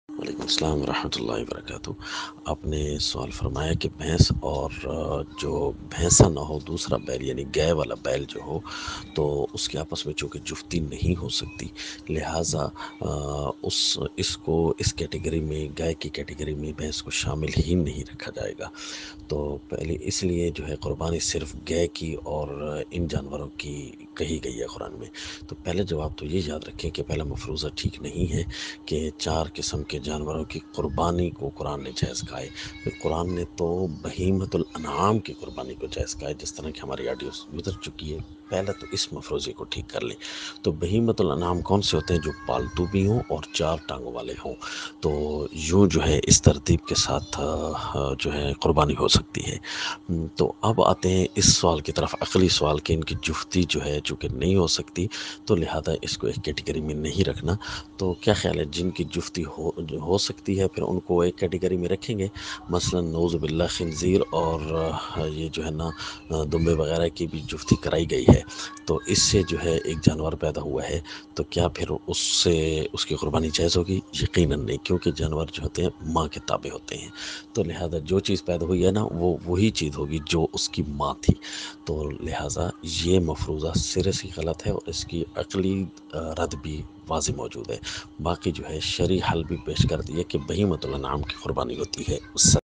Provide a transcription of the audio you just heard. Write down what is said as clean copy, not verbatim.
وعلیکم السلام ورحمۃ اللہ وبرکاتہ۔ آپ نے سوال فرمایا کہ بھینس اور جو بھینسا نہ ہو دوسرا بیل یعنی گائے والا بیل جو ہو تو اس کے آپس میں چونکہ جفتی نہیں ہو سکتی، لہٰذا اس کیٹیگری میں گائے کی کیٹیگری میں بھینس کو شامل ہی نہیں رکھا جائے گا۔ تو پہلے اس لیے جو ہے قربانی صرف گائے کی اور ان جانوروں کی کہی گئی ہے قرآن میں۔ تو پہلے جواب تو یہ یاد رکھیں کہ پہلا مفروضہ ٹھیک نہیں ہے کہ 4 قسم کے جانوروں کی قربانی کو قرآن نے جائز کہا ہے۔ پھر قرآن نے تو بہیمۃ الانعام کی قربانی کو جائز کہا ہے، جس طرح کہ ہماری آڈیوز گزر چکی ہے۔ پہلے تو اس مفروضے کو ٹھیک کر لیں۔ تو بہیمۃ الانعام کون سے ہوتے ہیں؟ جو پالتو بھی ہوں اور 4 ٹانگوں والے ہوں۔ تو یوں جو ہے اس ترتیب کے ساتھ جو ہے قربانی ہو سکتی ہے۔ تو اب آتے ہیں اس سوال کی طرف، عقلی سوال کہ ان کی جفتی جو ہے چونکہ نہیں ہو سکتی تو لہذا اس کو ایک کیٹیگری میں نہیں رکھنا۔ تو کیا خیال ہے جن کی جفتی ہو سکتی ہے پھر ان کو ایک کیٹیگری میں رکھیں گے؟ مثلا نعوذ باللہ خنزیر اور یہ جو ہے نا دمبے وغیرہ کی بھی جفتی کرائی گئی ہے، تو اس سے جو ہے ایک جانور پیدا ہوا ہے، تو کیا پھر اس کی قربانی جائز ہوگی؟ یقیناً نہیں، کیونکہ جانور جو ہوتے ہیں ماں کے تابع ہوتے ہیں، تو لہذا جو چیز پیدا ہوئی ہے نا وہ وہی چیز ہوگی جو اس کی ماں تھی۔ تو لہٰذا یہ مفروضہ سرے سے غلط ہے اور اس کی عقلی رد بھی واضح موجود ہے۔ باقی جو ہے شرعی حل بھی پیش کر دیا کہ بہیمۃ الانعام کی قربانی ہوتی ہے۔